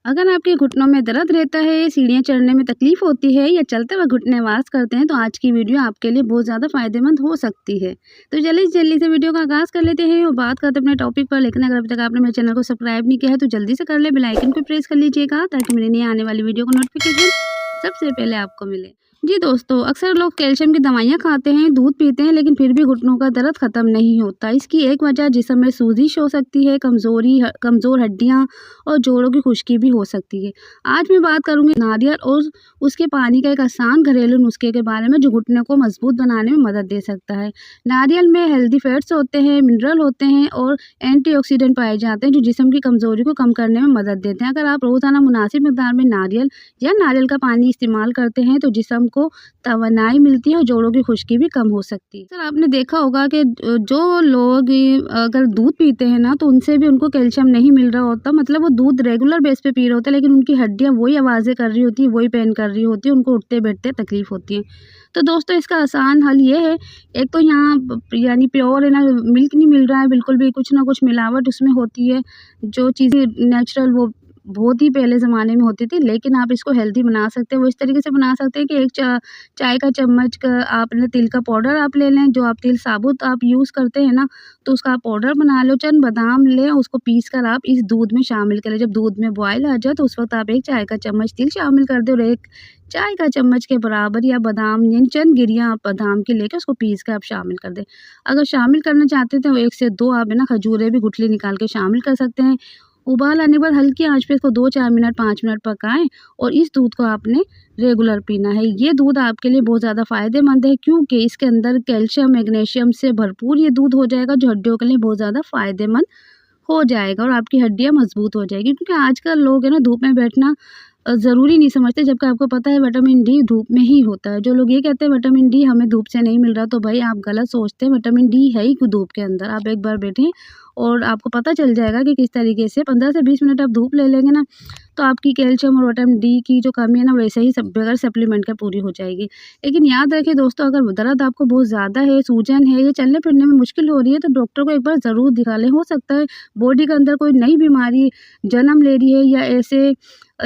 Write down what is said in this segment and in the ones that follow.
अगर आपके घुटनों में दर्द रहता है, सीढ़ियाँ चढ़ने में तकलीफ होती है या चलते वक्त घुटने आवाज़ करते हैं तो आज की वीडियो आपके लिए बहुत ज़्यादा फ़ायदेमंद हो सकती है। तो जल्दी से वीडियो का आगाज़ कर लेते हैं और बात करते हैं अपने टॉपिक पर। लेकिन अगर अभी तक आपने मेरे चैनल को सब्सक्राइब नहीं किया है तो जल्दी से कर ले, बेल आइकन को प्रेस कर लीजिएगा ताकि मेरी नई आने वाली वीडियो का नोटिफिकेशन सबसे पहले आपको मिले। जी दोस्तों, अक्सर लोग कैल्शियम की दवाइयाँ खाते हैं, दूध पीते हैं, लेकिन फिर भी घुटनों का दर्द ख़त्म नहीं होता। इसकी एक वजह जिस्म में सूजिश हो सकती है, कमज़ोर हड्डियाँ और जोड़ों की खुश्की भी हो सकती है। आज मैं बात करूँगी नारियल और उसके पानी का एक आसान घरेलू नुस्खे के बारे में जो घुटने को मजबूत बनाने में मदद दे सकता है। नारियल में हेल्दी फैट्स होते हैं, मिनरल होते हैं और एंटीऑक्सीडेंट पाए जाते हैं जो जिस्म की कमज़ोरी को कम करने में मदद देते हैं। अगर आप रोज़ाना मुनासिब मिकदार में नारियल या नारियल का पानी इस्तेमाल करते हैं तो जिस्म को तवानाई मिलती है और जोड़ों की खुश्की भी कम हो सकती है। सर, आपने देखा होगा कि जो लोग अगर दूध पीते हैं ना तो उनसे भी उनको कैल्शियम नहीं मिल रहा होता, मतलब वो दूध रेगुलर बेस पे पी रहे होते हैं लेकिन उनकी हड्डियां वही आवाज़ें कर रही होती है, वही पेन कर रही होती है, उनको उठते बैठते तकलीफ होती है। तो दोस्तों, इसका आसान हल ये है, एक तो यहाँ यानी प्योर है ना मिल्क नहीं मिल रहा है, बिल्कुल भी कुछ ना कुछ मिलावट उसमें होती है। जो चीज़ें नेचुरल वो बहुत ही पहले ज़माने में होती थी, लेकिन आप इसको हेल्दी बना सकते हैं। वो इस तरीके से बना सकते हैं कि एक चाय का चम्मच का आपने तिल का पाउडर आप ले लें, जो आप तिल साबुत आप यूज़ करते हैं ना, तो उसका आप पाउडर बना लो। चंद बादाम लें, उसको पीस कर आप इस दूध में शामिल करें। जब दूध में बॉयल आ जाए तो उस वक्त आप एक चाय का चम्मच तिल शामिल कर दें और एक चाय का चम्मच के बराबर या बादाम यानी चंद गिरियाँ आप बादाम की लेके उसको पीस कर आप शामिल कर दें। अगर शामिल करना चाहते हैं तो 1 से 2 आप है ना खजूरें भी गुठली निकाल के शामिल कर सकते हैं। उबाल आने के बाद हल्की आंच पे इसको 2-4 मिनट 5 मिनट पकाएं और इस दूध को आपने रेगुलर पीना है। ये दूध आपके लिए बहुत ज़्यादा फ़ायदेमंद है क्योंकि इसके अंदर कैल्शियम मैग्नीशियम से भरपूर ये दूध हो जाएगा जो हड्डियों के लिए बहुत ज़्यादा फ़ायदेमंद हो जाएगा और आपकी हड्डियाँ मजबूत हो जाएगी। क्योंकि आजकल लोग है ना धूप में बैठना ज़रूरी नहीं समझते, जबकि आपको पता है विटामिन डी धूप में ही होता है। जो लोग ये कहते हैं विटामिन डी हमें धूप से नहीं मिल रहा, तो भाई आप गलत सोचते हैं। विटामिन डी है ही धूप के अंदर। आप एक बार बैठें और आपको पता चल जाएगा कि किस तरीके से 15 से 20 मिनट आप धूप ले लेंगे ना तो आपकी कैल्शियम और विटामिन डी की जो कमी है ना वैसे ही सब बगैर सप्लीमेंट के पूरी हो जाएगी। लेकिन याद रखिए दोस्तों, अगर दर्द आपको बहुत ज़्यादा है, सूजन है या चलने फिरने में मुश्किल हो रही है तो डॉक्टर को एक बार ज़रूर दिखा लें। हो सकता है बॉडी के अंदर कोई नई बीमारी जन्म ले रही है या ऐसे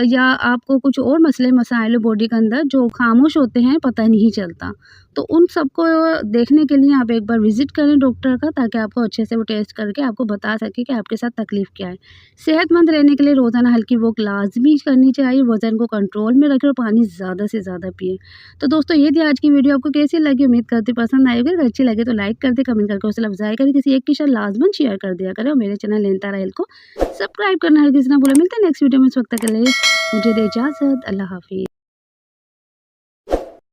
या आपको कुछ और मसले मसाइल बॉडी के अंदर जो खामोश होते हैं, पता नहीं चलता। तो उन सबको देखने के लिए आप एक बार विज़िट करें डॉक्टर का, ताकि आपको अच्छे से वो टेस्ट करके आपको बता सके कि आपके साथ तकलीफ़ क्या है। सेहतमंद रहने के लिए रोज़ाना हल्की वॉक लाज़मी करनी चाहिए, वज़न को कंट्रोल में रखें और पानी ज़्यादा से ज़्यादा पिएँ। तो दोस्तों, ये थी आज की वीडियो। आपको कैसी लगी? उम्मीद करती पसंद आई होगी। अगर अच्छी लगे तो लाइक कर दें, कमेंट करके हौसला अफ़ज़ाई करें, किसी एक के साथ लाज़मन शेयर कर दिया करें और मेरे चैनल लेंता हेल्थ को सब्सक्राइब करना हरगिज़ ना भूलें। मिलते हैं नेक्स्ट वीडियो में। उस वक्त तक के लिए मुझे दे इजाज़त। अल्लाह हाफ़िज़।